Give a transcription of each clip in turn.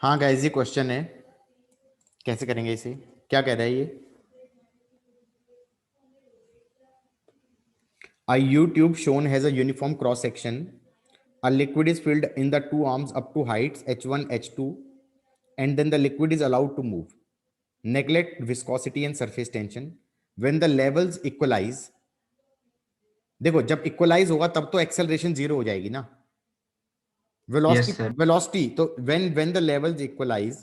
हाँ गाइस, ये क्वेश्चन है, कैसे करेंगे इसे? क्या कह रहा है ये? A U tube shown has a uniform cross section. A liquid is filled in the two arms up to heights h1, h2, and then the liquid is allowed to move. Neglect viscosity and surface tension. When the levels equalize, देखो जब equalise होगा तब तो acceleration zero हो जाएगी ना, Yes, velocity sir. Velocity तो when the levels equalize,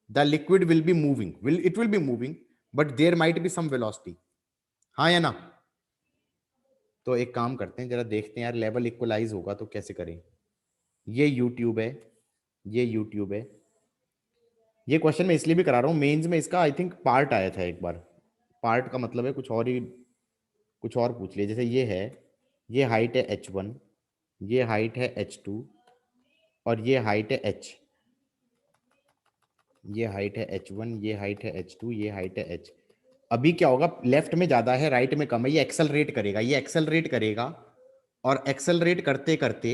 the liquid will be moving, will be moving, but there might be some velocity. हाँ या ना? तो एक काम करते हैं, जरा देखते हैं यार, लेवल इक्वलाइज होगा तो कैसे करें। ये यूट्यूब है, ये यूट्यूब है। ये क्वेश्चन मैं इसलिए भी करा रहा हूँ, मेंस में इसका आई थिंक पार्ट आया था एक बार। पार्ट का मतलब है कुछ और ही, कुछ और पूछ लिया। जैसे ये है, ये हाइट है h1, ये हाइट है h2, और ये हाइट है h। ये हाइट है h1, ये हाइट है h2, ये हाइट है h। अभी क्या होगा, लेफ्ट में ज्यादा है राइट में कम है, ये एक्सेलरेट करेगा, ये एक्सेलरेट करेगा, और एक्सेलरेट करते करते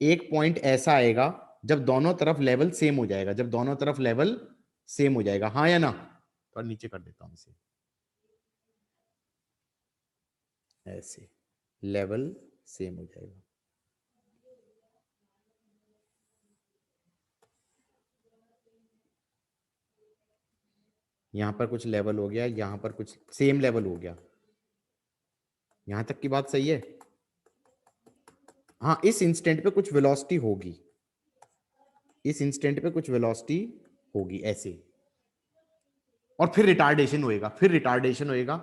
एक पॉइंट ऐसा आएगा जब दोनों तरफ लेवल सेम हो जाएगा, जब दोनों तरफ लेवल सेम हो जाएगा। हाँ या ना? तो नीचे कर देता हूं इसे, ऐसे लेवल सेम हो जाएगा। यहां पर कुछ लेवल हो गया, यहां पर कुछ सेम लेवल हो गया। यहां तक की बात सही है? हाँ, इस इंस्टेंट पे कुछ वेलोसिटी होगी, इस इंस्टेंट पे कुछ वेलोसिटी होगी ऐसे, और फिर रिटार्डेशन होएगा, फिर रिटार्डेशन होएगा,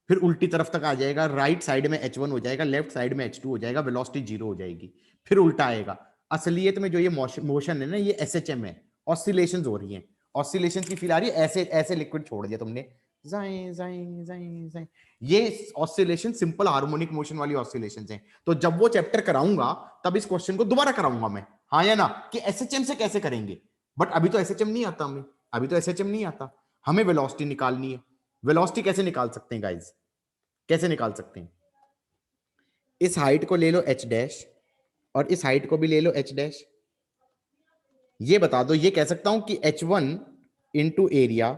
फिर उल्टी तरफ तक आ जाएगा, राइट साइड में h1 हो जाएगा, लेफ्ट साइड में h2 हो जाएगा, वेलोसिटी जीरो हो जाएगी, फिर उल्टा आएगा। असलियत में जो ये मोशन है ना, ये एसएचएम है, ऑसिलेशंस हो रही हैं, ऑसिलेशंस की फील आ रही है। ऐसे ऐसे लिक्विड छोड़ दिया तुमने, जाएं जाएं जाएं जाएं, ये ऑसिलेशन सिंपल हार्मोनिक मोशन वाली ऑसिलेशंस हैं। तो जब वो चैप्टर कराऊंगा तब इस क्वेश्चन को दोबारा कराऊंगा मैं, हाँ या ना, कि एसएचएम से कैसे करेंगे। बट अभी तो एसएचएम नहीं आता हमें, अभी तो एसएचएम नहीं आता, हमें वेलोसिटी निकालनी है। वेलोसिटी कैसे निकाल सकते हैं गाइज? कैसे निकाल सकते हैं? इस हाइट को ले लो एच डैश, और इस हाइट को भी ले लो एच डैश। ये बता दो, ये कह सकता हूं कि h1 into area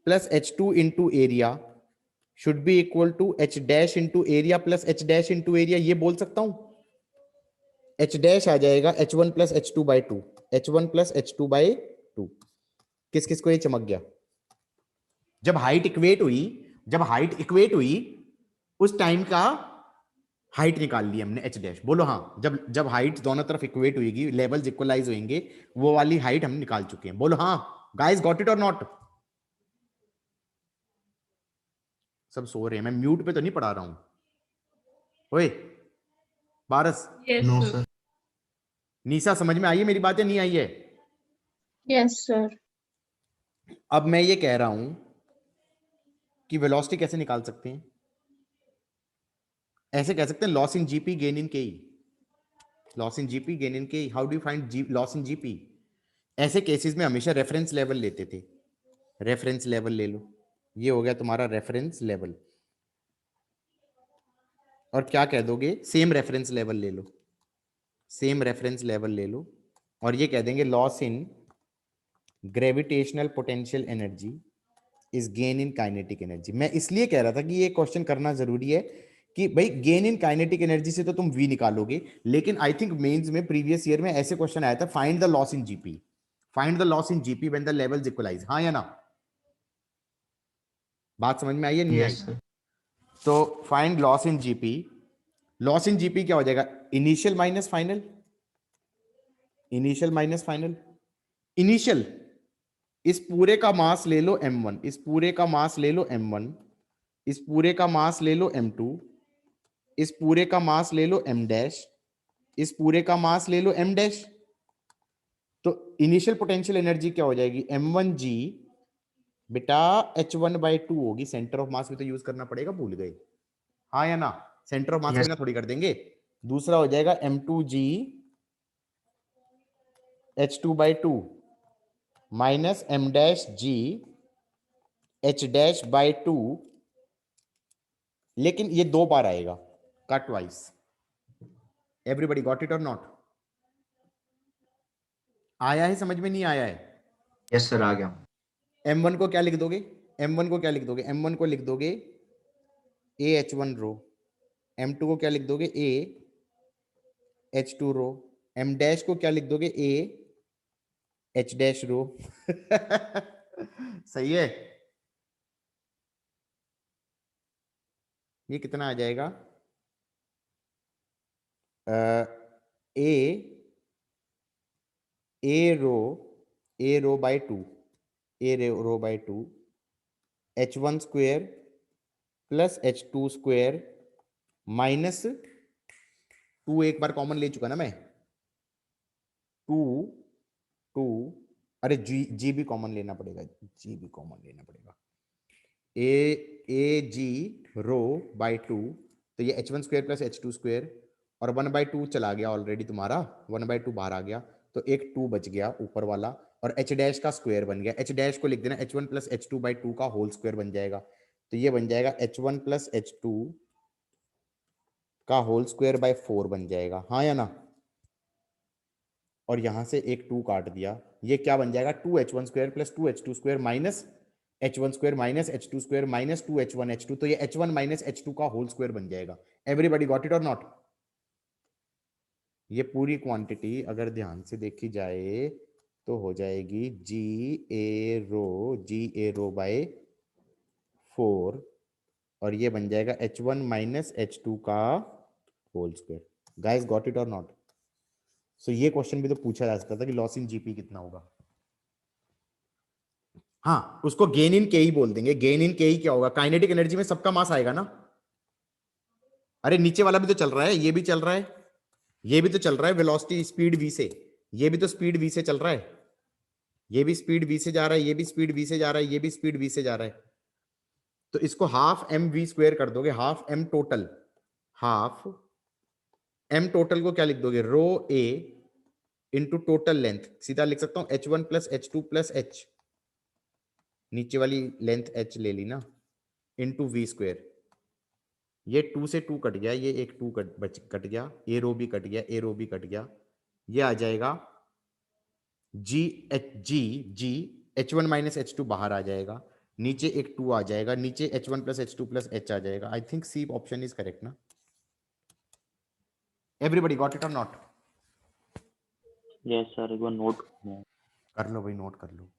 plus h2 into area should be equal to h dash into area plus h dash into area, ये बोल सकता हूं। h डैश आ जाएगा h1 plus h2 by two, h1 plus h2 by two. किस किस को ये चमक गया? जब हाइट इक्वेट हुई, जब हाइट इक्वेट हुई उस टाइम का हाइट निकाल ली हमने एच डैश। बोलो हाँ, जब जब हाइट दोनों तरफ इक्वेट होगी, लेवल्स इक्वलाइज होंगे, वो वाली हाइट हम निकाल चुके हैं। बोलो हाँ गाइस, गॉट इट और नॉट? सब सो रहे हैं, मैं म्यूट पे तो नहीं पढ़ा रहा हूं। ओए पारस, Yes, No, sir. sir. निशा, समझ में आई है मेरी बातें? नहीं आई है? Yes, sir. अब मैं ये कह रहा हूं कि वेलोसिटी कैसे निकाल सकते हैं। ऐसे कह सकते हैं, loss in GP gain in K, loss in GP gain in K. How do you find loss in GP? ऐसे केसेस में हमेशा रेफरेंस लेवल लेते थे। रेफरेंस लेवल ले लो, ये हो गया तुम्हारा रेफरेंस लेवल, और क्या कह दोगे, सेम रेफरेंस लेवल ले लो, सेम रेफरेंस लेवल ले लो, और ये कह देंगे loss in gravitational potential energy is gain in kinetic energy. मैं इसलिए कह रहा था कि ये क्वेश्चन करना जरूरी है कि भाई गेन इन काइनेटिक एनर्जी से तो तुम वी निकालोगे, लेकिन आई थिंक मेंस में प्रीवियस ईयर में ऐसे क्वेश्चन आया था, find the loss in GP, find the loss in GP when the levels equalize. हाँ या ना? बात समझ में आई है नहीं आई? Yes, sir. तो find loss in GP, loss in GP क्या हो जाएगा, initial minus final, initial minus final. Initial, इस पूरे का मास ले लो m1, इस पूरे का मास ले लो m1, इस पूरे का मास ले लो m2, इस पूरे का मास ले लो m डैश, इस पूरे का मास ले लो m डैश। तो इनिशियल पोटेंशियल एनर्जी क्या हो जाएगी, m1g बेटा h1/2 होगी। सेंटर ऑफ मास भी तो यूज करना पड़ेगा, भूल गए? हाँ या ना? सेंटर ऑफ मास के Yes. बिना थोड़ी कर देंगे। दूसरा हो जाएगा m2g h2/2 minus m dash g h dash by two, लेकिन ये दो बार आएगा, cut wise. Everybody got it और नॉट? आया है समझ में? नहीं आया है? यस सर, आ गया। m1 को क्या लिख दोगे? m1 को क्या लिख दोगे? m1 को लिख दोगे a h1 रो। m2 को क्या लिख दोगे? a h2 row. m dash को क्या लिख दोगे? a h dash rho. सही है। ये कितना आ जाएगा? A rho by two, a rho by two, h1 square plus h2 square minus two, एक बार कॉमन ले चुका ना मैं, टू टू, अरे जी भी कॉमन लेना पड़ेगा, जी भी कॉमन लेना पड़ेगा। ए जी रो बाय टू, तो ये h1 square plus h2 square, और 1/2 चला गया ऑलरेडी तुम्हारा, 1/2 बाहर आ गया, तो एक 2 बच गया ऊपर वाला, और h डैश का स्क्वायर बन गया। h डैश को लिख देना h1 प्लस h2/2 का होल स्क्वायर बन जाएगा, तो ये बन जाएगा h1 प्लस h2 का होल स्क्वायर बाय 4 बन जाएगा, हाँ या ना? और यहां से एक 2 काट दिया, ये क्या बन जाएगा? 2h1 square plus 2h2 square minus h1 square minus h2 square minus 2h1 h2, तो ये h1 माइनस h2 का होल स्क्वायर बन जाएगा। एवरीबॉडी गॉट इट और नॉट? ये पूरी क्वांटिटी अगर ध्यान से देखी जाए तो हो जाएगी जी ए रो बाय 4, और ये बन जाएगा h1 माइनस h2 का whole square. Guys got it और नॉट? सो ये क्वेश्चन भी तो पूछा जा सकता था कि लॉस इन जीपी कितना होगा। हाँ, उसको गेन इन के ही बोल देंगे। गेन इन के ही क्या होगा? काइनेटिक एनर्जी में सबका मास आएगा ना। अरे नीचे वाला भी तो चल रहा है, ये भी चल रहा है, ये भी तो चल रहा है वेलोसिटी स्पीड v से, ये भी तो स्पीड v से चल रहा है, ये भी स्पीड v से जा रहा है, ये भी स्पीड v से जा रहा है, ये भी स्पीड v से जा रहा है। तो इसको हाफ एम वी स्क्वायर कर दोगे, half M total, half M total को क्या लिख दोगे? Rho A into total length, सीधा लिख सकता हूं h1 plus h2 plus h, नीचे वाली लेंथ h ले ली ना, इंटू वी स्क्वायर। ये 2 से 2 कट गया, ये एक 2 कट गया, ए रो भी कट गया, ए रो भी कट गया, ये आ जाएगा जी जी h1 माइनस h2 बाहर आ जाएगा, नीचे एक 2 आ जाएगा, नीचे h1 plus h2 plus h आ जाएगा। I think C option is correct ना? एवरीबडी गॉट इट और नॉट? यस सर, एक बार नोट कर लो भाई, नोट कर लो।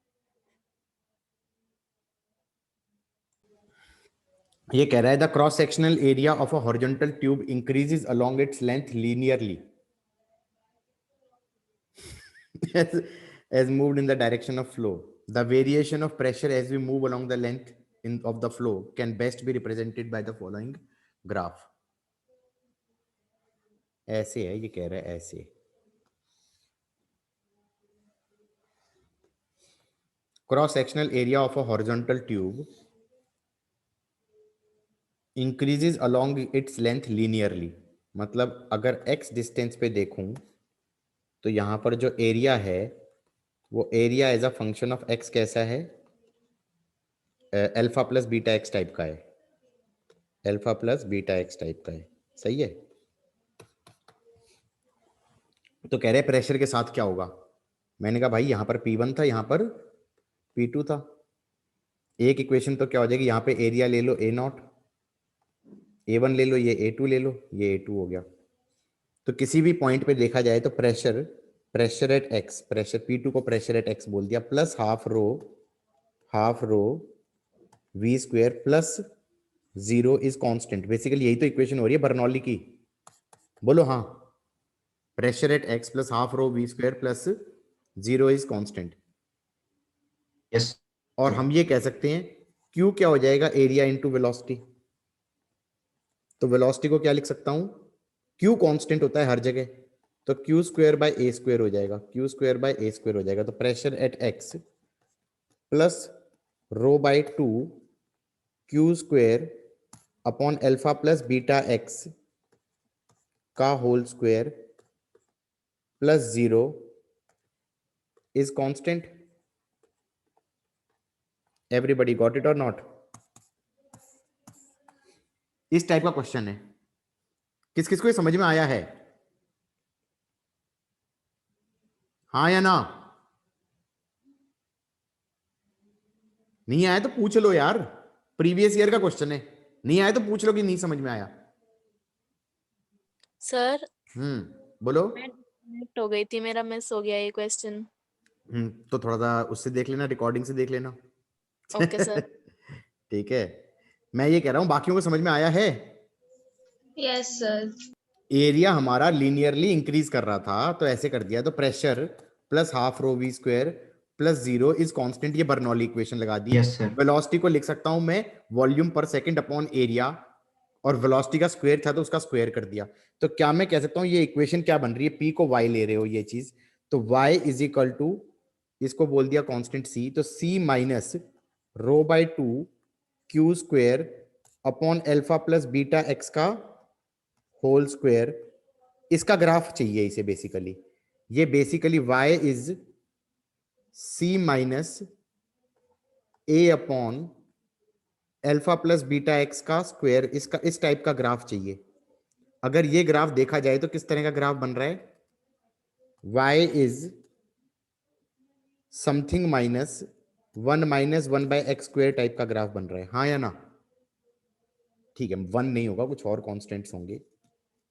ये कह रहा है the cross sectional area of a horizontal tube increases along its length linearly as moved in the direction of flow. The variation of pressure as we move along the length of the flow can best be represented by the following graph. ऐसे है, ये कह रहा है ऐसे। Cross sectional area of a horizontal tube increases along its length linearly, मतलब अगर x distance पे देखूं तो यहां पर जो एरिया है वो area as a function of x कैसा है? Alpha plus beta X type का है, alpha plus beta X type का है, सही है। तो कह रहे प्रेशर के साथ क्या होगा? मैंने कहा भाई यहां पर P1 था, यहां पर P2 था। एक इक्वेशन तो क्या हो जाएगी, यहां पे एरिया ले लो A0, A1 ले लो, ये A2 ले लो, ये A2 हो गया। तो किसी भी पॉइंट पे देखा जाए तो pressure at x, pressure P2 को प्रेशर एट x बोल दिया, plus half row v square plus 0 is constant. Basically यही तो इक्वेशन हो रही है बर्नौली की, बोलो हाँ। Pressure at x plus half row v square plus 0 is constant. Yes. और हम ये कह सकते हैं Q क्या हो जाएगा? Area into velocity. तो वेलोसिटी को क्या लिख सकता हूं? Q कांस्टेंट होता है हर जगह, तो Q square by A square हो जाएगा, Q square by A square हो जाएगा। तो pressure at x plus rho by 2 Q square upon alpha plus beta x का whole square plus 0 is constant. Everybody got it और not? इस type का question है, किस किस को ये समझ में आया है? हाँ या ना? नहीं आया तो पूछ लो यार, प्रीवियस ईयर का क्वेश्चन है, नहीं आया तो पूछ लो कि नहीं समझ में आया। सर बोलो। मैं disconnect हो गई थी, मेरा मिस हो गया ये क्वेश्चन। तो थोड़ा सा उससे देख लेना, रिकॉर्डिंग से देख लेना। Okay sir. ठीक है, मैं ये कह रहा हूं बाकियों को समझ में आया है। Yes, sir. एरिया हमारा लीनियरली इंक्रीज कर रहा था तो ऐसे कर दिया, तो pressure plus half rho V square plus 0 is constant, ये बर्नौली इक्वेशन लगा दी। Yes, sir. वेलोसिटी को लिख सकता हूं मैं वॉल्यूम पर सेकंड अपॉन एरिया, और वेलोसिटी का स्क्वायर था तो उसका स्क्वायर कर दिया। तो क्या मैं कह सकता हूं ये इक्वेशन क्या बन रही है, पी को वाई ले रहे हो ये चीज, तो वाई इज इक्वल टू, इसको बोल दिया कांस्टेंट सी, तो C minus rho by 2 Q square upon alpha plus beta x का होल स्क्वायर। इसका ग्राफ चाहिए इसे बेसिकली, ये basically y is c minus a upon alpha plus beta x का स्क्वायर, इसका इस टाइप का ग्राफ चाहिए। अगर ये ग्राफ देखा जाए तो किस तरह का ग्राफ बन रहा है, y is something minus 1 by X square type का ग्राफ बन रहा है, हाँ या ना? ठीक है, 1 नहीं होगा, कुछ और कॉन्स्टेंट्स होंगे,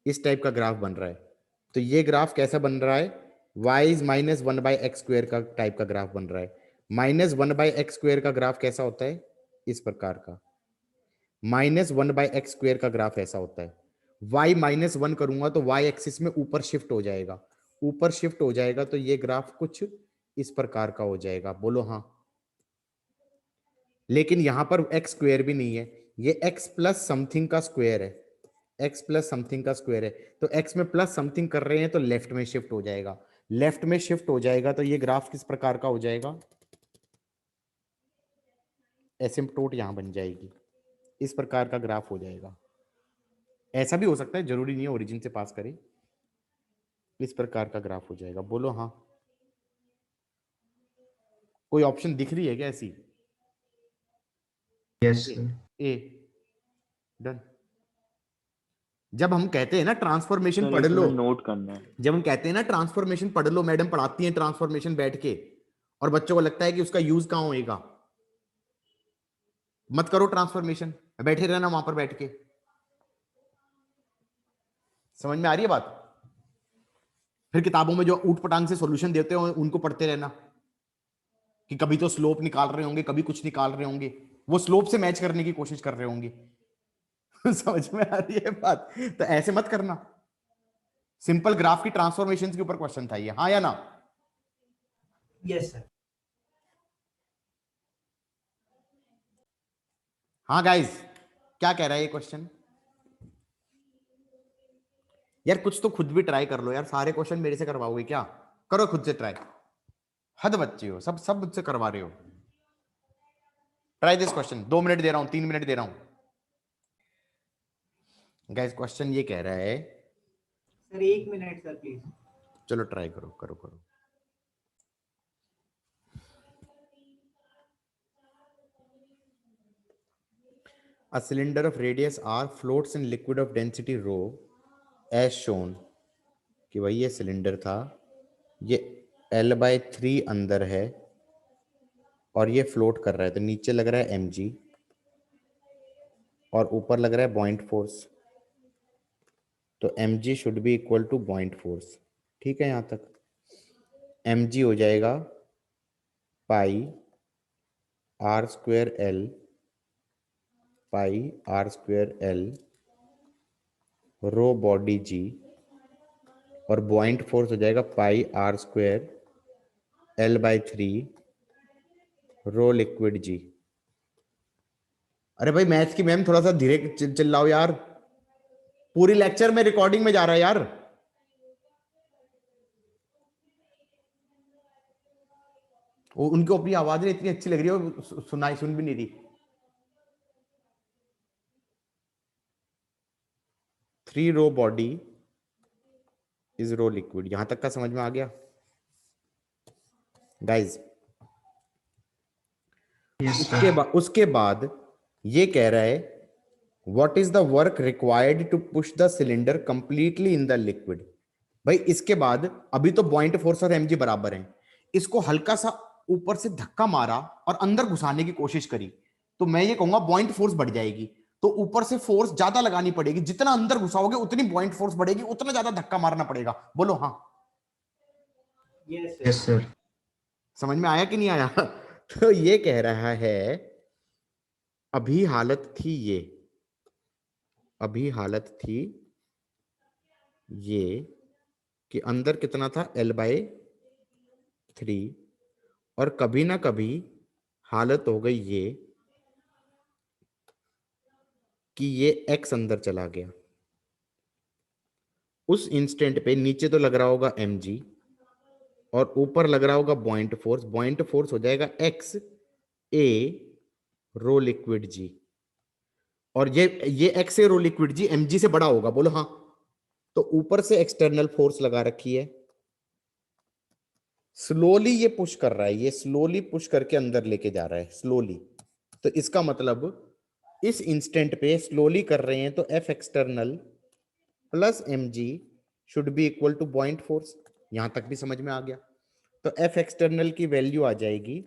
इस टाइप का ग्राफ बन रहा है। तो ये ग्राफ कैसा बन रहा है, y is minus 1 by X square का टाइप का ग्राफ बन रहा है। माइनस 1 बाय एक्स स्क्वायर का ग्राफ कैसा होता है, इस प्रकार का। माइनस 1 बाय एक्स स्क्वायर का ग्राफ ऐसा होता है। y माइनस 1 करूंगा तो y एक्सिस में ऊपर शिफ्ट हो जाएगा, ऊपर शिफ्ट हो जाएगा तो ये ग्राफ कुछ इस प्रकार का हो जाएगा, बोलो हाँ। लेकिन यहां पर एक्स स्क्वायर भी नहीं है, ये x प्लस समथिंग का स्क्वायर है, x प्लस समथिंग का स्क्वायर है, तो x में प्लस समथिंग कर रहे हैं तो लेफ्ट में शिफ्ट हो जाएगा, लेफ्ट में शिफ्ट हो जाएगा तो ये ग्राफ किस प्रकार का हो जाएगा, एसिम्पटोट यहां बन जाएगी, इस प्रकार का ग्राफ हो जाएगा। ऐसा भी हो सकता है, जरूरी नहीं है ओरिजिन से पास करे, इस प्रकार का ग्राफ हो जाएगा, बोलो हाँ। कोई ऑप्शन दिख रही है क्या ऐसी? Yes, sir. ए डन। जब हम कहते हैं ना ट्रांसफॉर्मेशन सर पढ़ एक लो, मिनट नोट करना है। जब हम कहते हैं ना ट्रांसफॉर्मेशन पढ़ लो, मैडम पढ़ाती हैं ट्रांसफॉर्मेशन बैठ के, और बच्चों को लगता है कि उसका यूज कहां होएगा, मत करो ट्रांसफॉर्मेशन, बैठे रहना वहां पर बैठ के। समझ में आ रही है बात? फिर किताबों में जो ऊट पटांग से सॉल्यूशन देते हो उनको पढ़ते रहना, कि कभी तो स्लोप निकाल रहे होंगे, कभी कुछ निकाल रहे होंगे, वो स्लोप से मैच करने की कोशिश कर रहे होंगे। समझ में आ रही है बात? तो ऐसे मत करना। सिंपल ग्राफ की ट्रांसफॉर्मेशन के ऊपर क्वेश्चन था ये, हाँ या ना? Yes sir. हाँ गाइस, क्या कह रहा है ये क्वेश्चन? यार कुछ तो खुद भी ट्राई कर लो यार, सारे क्वेश्चन मेरे से करवाओगे क्या? करो खुद से ट्राई, हद बच्चे हो, सब मुझसे करवा रहे हो। ट्राई दिस क्वेश्चन, 2 मिनट दे रहा हूं, 3 मिनट दे रहा हूं। गाइस क्वेश्चन ये कह रहा है, सर 1 मिनट सर प्लीज। चलो ट्राई करो करो करो। A cylinder of radius r floats in liquid of density rho as shown, कि भाई ये सिलेंडर था, ये L/3 अंदर है और ये फ्लोट कर रहा है, तो नीचे लग रहा है mg और ऊपर लग रहा है बॉइंट फोर्स, तो mg should be equal to buoyant force. ठीक है, यहां तक mg हो जाएगा pi r square l pi r square l rho body g, और बॉइंट फोर्स हो जाएगा pi r square L/3 rho liquid g। अरे भाई मैथ्स की मैम थोड़ा सा धीरे चिल्लाओ यार, पूरी लेक्चर में रिकॉर्डिंग में जा रहा है यार। वो उनको अपनी आवाज इतनी अच्छी लग रही है, सुन भी नहीं रही। 3 रो बॉडी इज रो लिक्विड, यहां तक का समझ में आ गया गाइज? Yes, sir. उसके बाद ये कह रहा है what is the work required to push the cylinder completely in the liquid. भाई इसके बाद अभी तो बॉइंट फोर्स और mg बराबर हैं, इसको हल्का सा ऊपर से धक्का मारा और अंदर घुसाने की कोशिश करी, तो मैं ये कहूंगा बॉइंट फोर्स बढ़ जाएगी। तो ऊपर से फोर्स ज्यादा लगानी पड़ेगी, जितना अंदर घुसाओगे उतनी बॉइंट फोर्स बढ़ेगी, उतना ज्यादा धक्का मारना पड़ेगा। बोलो हाँ। Yes, sir. Yes, sir. समझ में आया कि नहीं आया? तो ये कह रहा है अभी हालत थी ये, अभी हालत थी ये कि अंदर कितना था L/3, और कभी ना कभी हालत हो गई ये कि ये x अंदर चला गया। उस इंस्टेंट पे नीचे तो लग रहा होगा mg और ऊपर लग रहा होगा बॉइंट फोर्स। बॉइंट फोर्स हो जाएगा x a row liquid g, और ये x a row liquid g mg से बड़ा होगा। बोलो हाँ। तो ऊपर से एक्सटर्नल फोर्स लगा रखी है, स्लोली ये पुश कर रहा है, ये स्लोली पुश करके अंदर लेके जा रहा है स्लोली। तो इसका मतलब इस इंस्टेंट पे स्लोली कर रहे हैं, तो F external plus mg should be equal to buoyant force. यहां तक भी समझ में आ गया? तो F एक्सटर्नल की वैल्यू आ जाएगी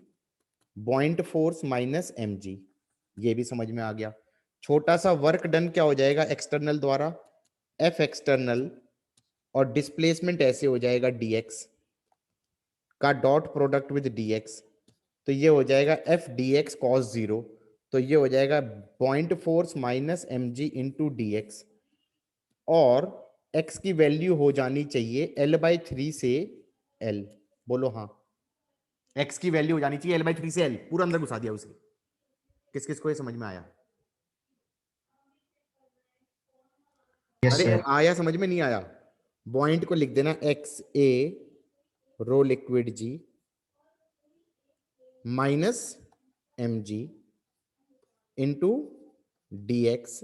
बॉइंट फोर्स माइनस mg, ये भी समझ में आ गया। छोटा सा वर्क डन क्या हो जाएगा एक्सटर्नल द्वारा, F एक्सटर्नल और डिस्प्लेसमेंट ऐसे हो जाएगा dx का डॉट प्रोडक्ट विद dx, तो ये हो जाएगा F dx cos 0, तो ये हो जाएगा point force minus mg into dx, और x की वैल्यू हो जानी चाहिए L/3 से L। बोलो हाँ। x की वैल्यू हो जानी चाहिए L/3 से L, पूरा अंदर घुसा दिया उसे। किस किस को ये समझ में आया? Yes, अरे sir. आया समझ में? नहीं आया? पॉइंट को लिख देना x a row liquid g minus mg into dx,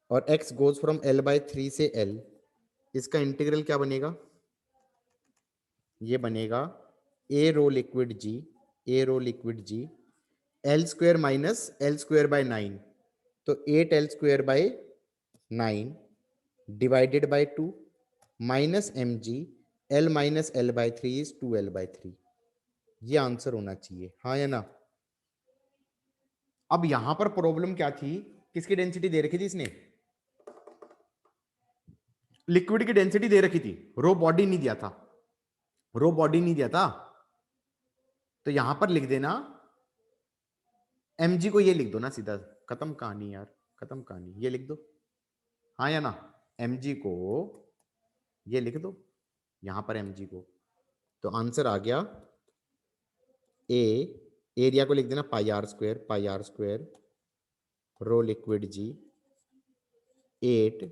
और x गोज फ्रॉम L/3 से L। इसका इंटीग्रल क्या बनेगा? ये बनेगा a row liquid g, a row liquid g L square minus L square bye 9, तो 8L square by 9 divided by 2 minus mg, L minus L/3 is 2L/3। ये answer होना चाहिए, हाँ या ना? अब यहां पर प्रॉब्लम क्या थी? किसकी डेंसिटी दे रखी थी इसने? लिक्विड की डेंसिटी दे रखी थी, रो बॉडी नहीं दिया था, रो बॉडी नहीं दिया था। तो यहां पर लिख देना mg को, ये लिख दो ना सीधा, खत्म कहानी यार, खत्म कहानी। ये लिख दो, हाँ या ना? mg को ये लिख दो यहां पर mg को, तो आंसर आ गया a, एरिया को लिख देना pi r square rho liquid g 8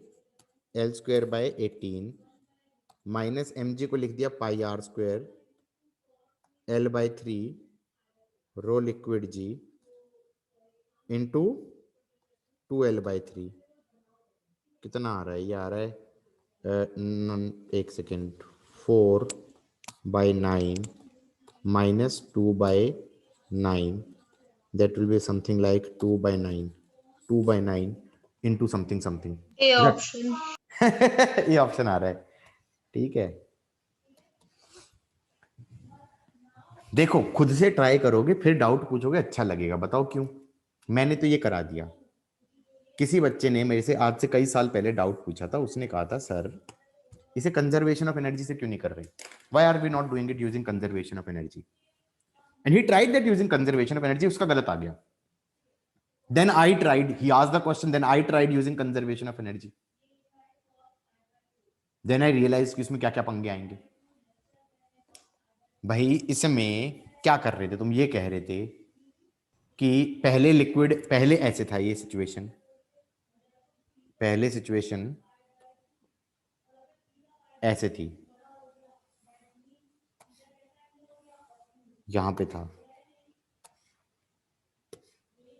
L square by 18 minus mg को लिख दिया pi r square L/3 rho liquid g into 2L/3। कितना आ रहा है? ये आ रहा है एक second, 4/9 minus 2/9, that will be something like 2/9 into something something। A option. ये ऑप्शन आ रहा है, ठीक है। देखो खुद से ट्राई करोगे फिर डाउट पूछोगे, अच्छा लगेगा। बताओ क्यों? मैंने तो ये करा दिया। किसी बच्चे ने मेरे से आज से कई साल पहले डाउट पूछा था, उसने कहा था सर इसे कंजर्वेशन ऑफ एनर्जी से क्यों नहीं कर रहे, why are we not doing it using conservation of energy, and he tried that using conservation of energy, उसका गलत आ गया। Then I tried, he asked the question, then I tried using conservation of energy, then I realize कि इसमें क्या क्या पंगे आएंगे। भाई इसमें क्या कर रहे थे तुम? ये कह रहे थे कि पहले लिक्विड, पहले ऐसे था ये सिचुएशन, पहले सिचुएशन ऐसे थी, यहां पे था,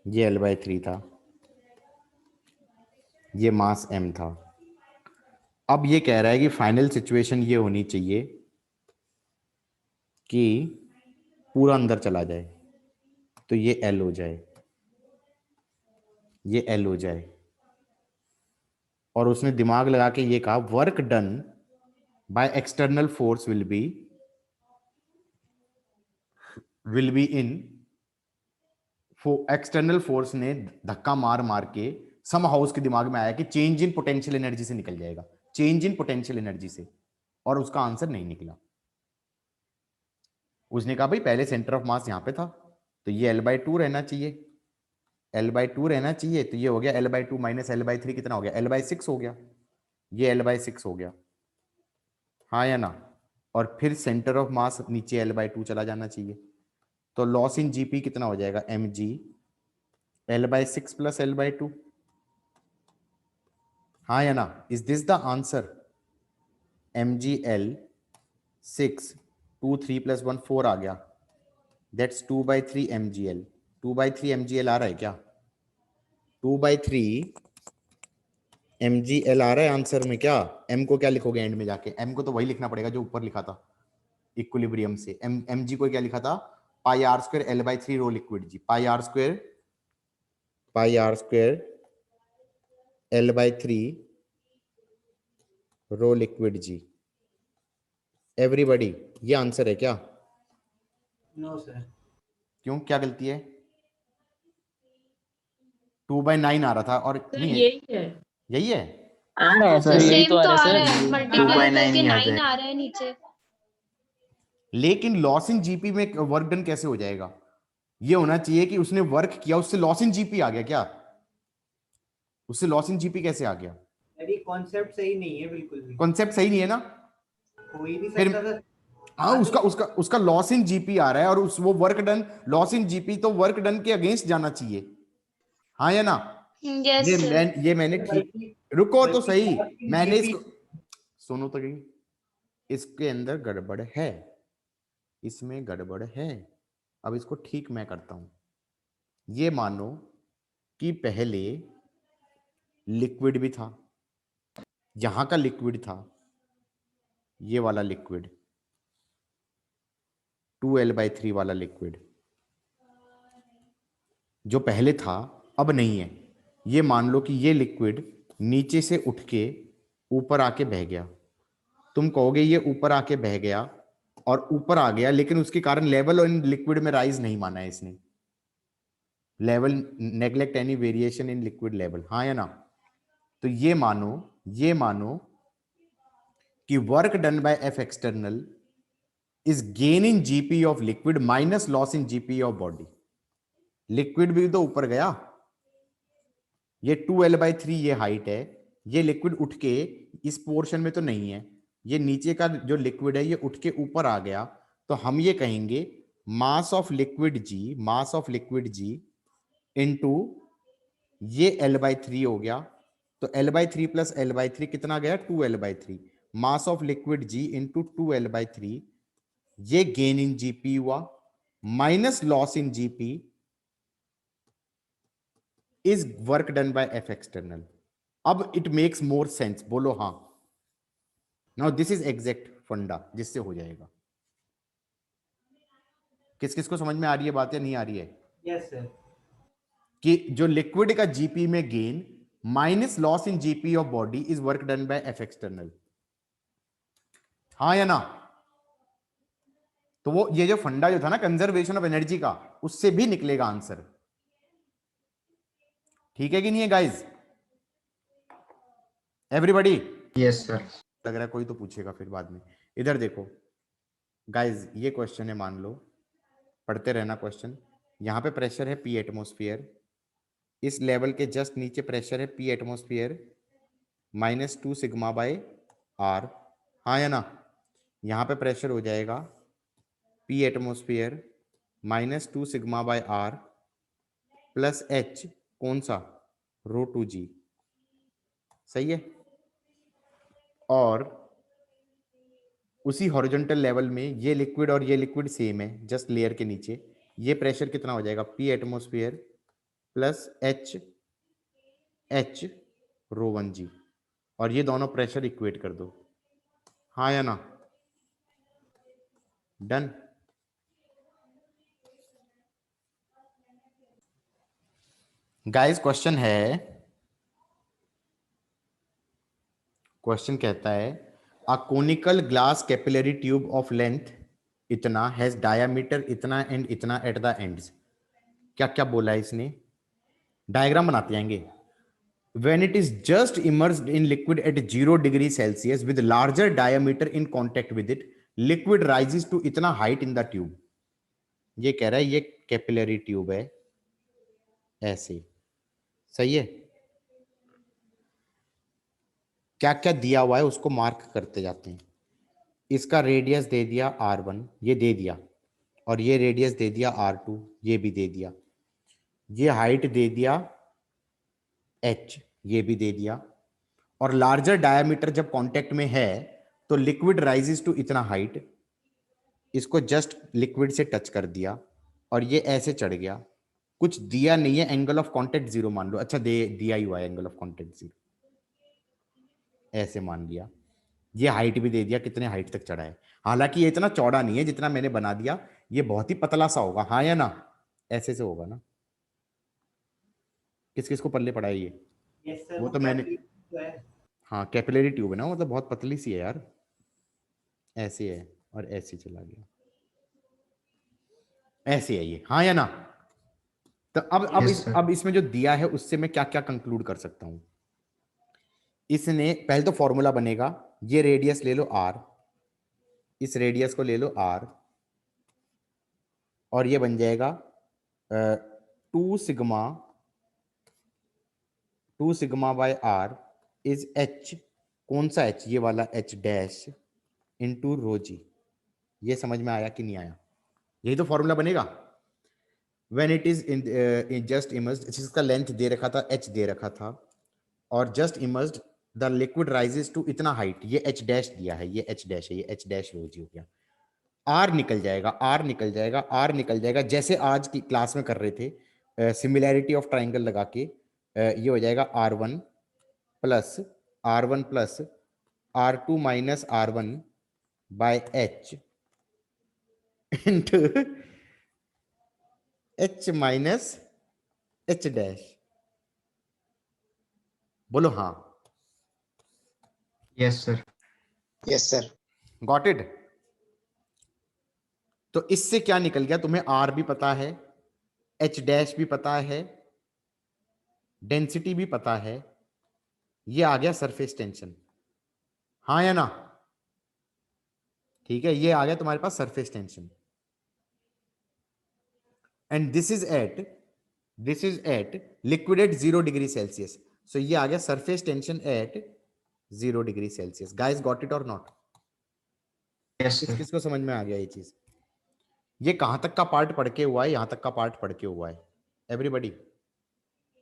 ये L/3 था, ये मास m था। अब ये कह रहा है कि फाइनल सिचुएशन ये होनी चाहिए कि पूरा अंदर चला जाए, तो ये L हो जाए, ये L हो जाए, और उसने दिमाग लगा के ये कहा work done by external force will be will be in external force ने धक्का मार मार के सम हाउस के दिमाग में आया कि चेंज इन पोटेंशियल एनर्जी से निकल जाएगा, चेंज इन पोटेंशियल एनर्जी से, और उसका आंसर नहीं निकला। उसने कहा भाई पहले सेंटर ऑफ मास यहां पे था तो ये L/2 रहना चाहिए, L/2 रहना चाहिए, तो ये हो गया L/2 माइनस L/3 कितना हो गया, L/6 हो गया, ये L/6 हो गया, हाँ या ना। और फिर सेंटर ऑफ मास नीचे L/2 चला जाना चाहिए, तो लॉस इन जीपी कितना हो जाएगा, mg L/6 प्लस L/2, हाँ या ना। Is this the answer, mg L6 2 3 plus 1 4 आ गया, दैट्स 2/3 mgl, 2/3 mgl आ रहा है क्या, 2/3 mgl आ रहा है आंसर में क्या। m को क्या लिखोगे एंड में जाके, m को तो वही लिखना पड़ेगा जो ऊपर लिखा था इक्विलिब्रियम से, mg को क्या लिखा था, pi r square L/3 rho liquid G, pi r square L/3 rho liquid G. Everybody ये आंसर है क्या, नो सर। क्यों, क्या गलती है, 2/9 आ रहा था और सर नहीं है, यही है। यही है। आ रहा है तो सर, यही सेम तो आ तो रहा आ है रहा है, सर, मल्टीप्लाई 2/9 करके ही आ 9 जाएगा। आ रहा है नीचे। लेकिन लॉस इन जीपी में वर्क डन कैसे हो जाएगा, ये होना चाहिए कि उसने वर्क किया उससे लॉस इन जीपी आ गया क्या, उससे लॉस इन जीपी कैसे आ गया, अरे कॉन्सेप्ट सही नहीं है बिल्कुल भी, कॉन्सेप्ट सही नहीं है ना। हो ही नहीं फिर सकता सर। हाँ, उसका लॉस इन जीपी आ रहा है और वो work done, loss in GP तो वर्क डन के अगेंस्ट जाना चाहिए, हाँ या ना। Yes sir. ये मैंने ठीक, बल्कि रुको तो बल्कि सही, loss in मैंने GP इसको, सुनो तो कहीं, इसके अंदर गड़बड़ है, इसमें गड़बड़ है, अब इसको ठीक मैं करता हूं। ये मानो कि पहले लिक्विड भी था, यहां का लिक्विड था, ये वाला लिक्विड 2L/3 वाला लिक्विड जो पहले था अब नहीं है। ये मान लो कि ये लिक्विड नीचे से उठ के ऊपर आके बह गया, तुम कहोगे ये ऊपर आके बह गया और ऊपर आ गया, लेकिन उसके कारण लेवल इन लिक्विड में राइज नहीं माना है इसने, level neglect any variation in liquid level, हाँ या ना। तो ये मानो कि work done by F external is gain in GP of liquid minus loss in GP of body. Liquid भी तो ऊपर गया, ये 2L/3 ये हाइट है, ये लिक्विड उठ के इस पोर्शन में तो नहीं है, ये नीचे का जो लिक्विड है ये उठ के ऊपर आ गया, तो हम ये कहेंगे mass of liquid g into ये L/3 हो गया, तो L/3 प्लस L/3 कितना गया, 2L/3, mass of liquid g into 2L/3, ये गेन इन जीपी हुआ minus loss in GP is work done by F external. अब इट मेक्स मोर सेंस, बोलो हाँ। नाउ दिस इज एग्जैक्ट फंडा जिससे हो जाएगा। किस किस को समझ में आ रही है बात या नहीं आ रही है, यस सर। कि जो लिक्विड का जीपी में gain minus loss in GP of body is work done by F external, हाँ या ना। तो वो ये जो फंडा जो था ना कंजर्वेशन ऑफ एनर्जी का, उससे भी निकलेगा आंसर, ठीक है कि नहीं है गाइज, एवरीबॉडी। Yes sir. लग रहा है कोई तो पूछेगा फिर बाद में। इधर देखो गाइज, ये क्वेश्चन है, मान लो पढ़ते रहना क्वेश्चन। यहां पे प्रेशर है P एटमोस्फियर, इस लेवल के जस्ट नीचे प्रेशर है P atmosphere -2 sigma by R, हाँ या ना। यहां पे प्रेशर हो जाएगा P atmosphere -2 sigma by R plus H, कौन सा, ρ2g, सही है। और उसी हॉरिजॉन्टल लेवल में ये लिक्विड और ये लिक्विड सेम है, जस्ट लेयर के नीचे, ये प्रेशर कितना हो जाएगा, P atmosphere plus H ρ1g, और ये दोनों प्रेशर इक्वेट कर दो, हाँ या ना, डन। गाइस क्वेश्चन है, क्वेश्चन कहता है a conical glass capillary tube of length इतना, हैज डायामीटर इतना एंड इतना एट द एंड्स। क्या क्या बोला है इसने, डायग्राम बनाते आएंगे। When it is just immersed in liquid at 0 degree Celsius with larger diameter in contact with it, liquid rises to इतना height in the tube। ये कह रहा है ये कैपिलरी ट्यूब है, ऐसे। सही है। क्या क्या दिया हुआ है उसको मार्क करते जाते हैं। इसका रेडियस दे दिया R1, ये दे दिया, और ये रेडियस दे दिया R2, ये भी दे दिया, ये हाइट दे दिया H, ये भी दे दिया, और लार्जर डायमीटर जब कांटेक्ट में है तो लिक्विड राइजेस टू इतना हाइट। इसको जस्ट लिक्विड से टच कर दिया और ये ऐसे चढ़ गया। कुछ दिया नहीं है, एंगल ऑफ कांटेक्ट 0 मान लो। अच्छा दिया ही हुआ है एंगल ऑफ कांटेक्ट 0, ऐसे मान लिया। ये हाइट भी दे दिया, कितने हाइट तक चढ़ा है। हालांकि ये इतना चौड़ा नहीं है जितना मैंने बना दिया, ये बहुत ही पतला सा होगा, हाँ या ना, ऐसे से होगा ना। किस किस को पल्ले पड़ा है ये? यस सर, वो तो मैंने, है। हाँ कैपिलरी ट्यूब है ना, मतलब बहुत पतली सी है यार, ऐसे है और ऐसे चला गया, ऐसे है ये, हाँ या ना। तो अब इसमें जो दिया है उससे मैं क्या क्या कंक्लूड कर सकता हूं। इसने पहले तो फॉर्मूला बनेगा, ये रेडियस ले लो r, इस रेडियस को ले लो r, और ये बन जाएगा 2 sigma by r is h, कौन सा h, ये वाला h dash into rho G. ये समझ में आया कि नहीं आया? यही तो फॉर्मूला बनेगा। When it is in just immersed, जिसका लेंथ दे रखा था h दे रखा था, और just immersed the liquid rises to इतना हाइट, ये h डैश दिया है, ये h डैश है, ये h डैश रो जी हो गया। r निकल जाएगा, r निकल जाएगा, r निकल जाएगा, जैसे आज की क्लास में कर रहे थे सिमिलैरिटी ऑफ ट्राइंगल लगा के, ये हो जाएगा r1 plus r2 minus r1 by h into h minus h dash. बोलो हाँ। Yes sir. Yes sir. Got it. तो इससे क्या निकल गया, तुम्हें r भी पता है, h डैश भी पता है, डेंसिटी भी पता है, ये आ गया सरफेस टेंशन, हाँ या ना? ठीक है, ये आ गया तुम्हारे पास surface tension. And this is at liquid at 0 degree Celsius. So ये आ गया surface tension at 0 degree Celsius. Guys got it और नॉट? यस किस सर। किस को समझ में आ गया ये चीज? ये कहां तक का पार्ट पढ़ के हुआ है? यहां तक का पार्ट पढ़ के हुआ है। एवरीबॉडी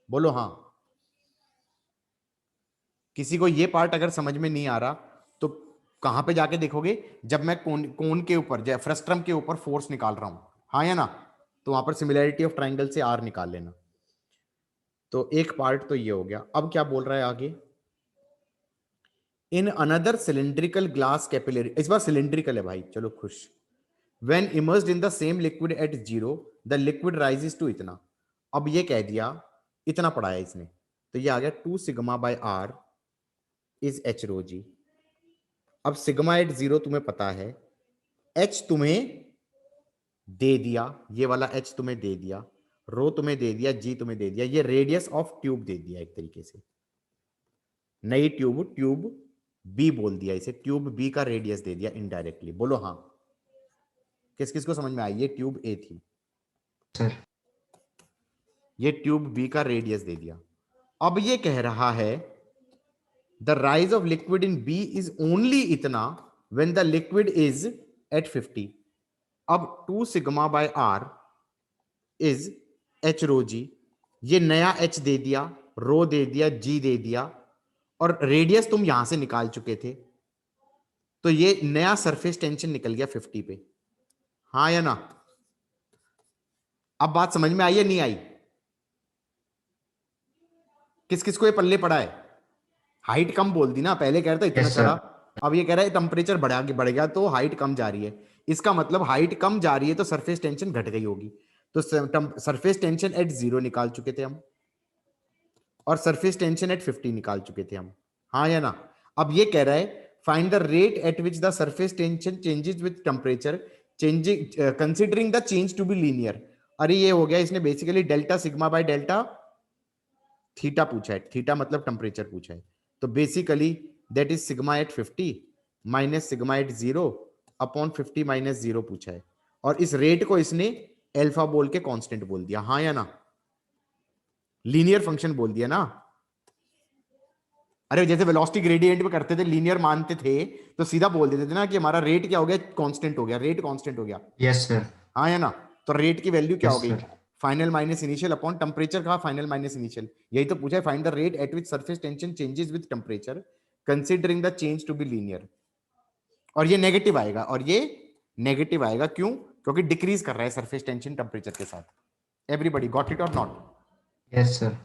बोलो हाँ। किसी को ये पार्ट अगर समझ में नहीं आ रहा तो कहां पे जाके देखोगे? जब मैं कोन के ऊपर, फ्रस्ट्रम के ऊपर फोर्स निकाल रहा हूं, हाँ या ना, तो वहां पर सिमिलैरिटी ऑफ ट्राइंगल से आर निकाल लेना। तो एक पार्ट तो ये हो गया। अब क्या बोल रहा है आगे? In another cylindrical glass capillary, इस बार सिलिंड्रिकल है भाई, चलो खुश। When immersed in the same liquid at 0 the liquid rises to इतना। अब ये कह दिया, इतना पढ़ाया इसने, तो ये आ गया 2 sigma by r is h rho जी। अब सिग्मा एट 0 तुम्हें पता है, h तुम्हें दे दिया, ये वाला h तुम्हें दे दिया, रो तुम्हें दे दिया, g तुम्हें दे दिया, ये रेडियस ऑफ ट्यूब दे दिया एक तरीके से। नई ट्यूब B बोल दिया इसे, ट्यूब B का रेडियस दे दिया इनडायरेक्टली। बोलो हाँ। किस किस को समझ में आई? ये ट्यूब A थी सर। ये ट्यूब B का रेडियस दे दिया। अब ये कह रहा है the rise of liquid in B is only इतना when the liquid is at 50। अब 2 sigma by r is h rho G, ये नया h दे दिया, रो दे दिया, g दे दिया, और रेडियस तुम यहां से निकाल चुके थे, तो ये नया सरफेस टेंशन निकल गया 50 पे, हाँ या ना? अब बात समझ में आई या नहीं आई? किस किस को ये पल्ले पड़ा है? हाइट कम बोल दी ना, पहले कह रहा था इतना Yes, sir. चढ़ा, अब ये कह रहा है टेम्परेचर बढ़ गया तो हाइट कम जा रही है। इसका मतलब हाइट कम जा रही है तो सरफेस टेंशन घट गई होगी। तो सरफेस टेंशन एट 0 निकाल चुके थे हम, और सरफेस टेंशन एट 50 निकाल चुके थे हम, हाँ या ना? अब ये कह रहा है find the rate at which the surface tension changes with temperature, changing considering the change to be linear. अरे ये हो गया, इसने basically delta sigma by delta theta पूछा है, थीटा मतलब टेम्परेचर पूछा है, तो basically that is sigma at 50 minus sigma at 0 upon 50 minus 0 पूछा है, और इस रेट को इसने अल्फा बोल के कांस्टेंट बोल दिया, हाँ या ना, लीनियर फंक्शन बोल दिया ना। अरे जैसे वेलोसिटी ग्रेडियंट में करते थे, लीनियर मानते थे तो सीधा बोल देते थे ना कि हमारा रेट क्या हो गया, कांस्टेंट हो गया, रेट कांस्टेंट हो गया, यस सर। हाँ या ना। तो रेट की वैल्यू क्या Yes, हो गई, sir. Final minus initial upon temperature, कहा फाइनल माइनस इनिशियल, यही तो पूछा है, find the rate at which surface tension changes with temperature considering the change to be linear. और ये नेगेटिव आएगा, और ये नेगेटिव आएगा, क्यों, क्योंकि डिक्रीज कर रहा है सरफेस टेंशन टेम्परेचर के साथ। एवरीबॉडी गॉट इट और नॉट? Yes sir.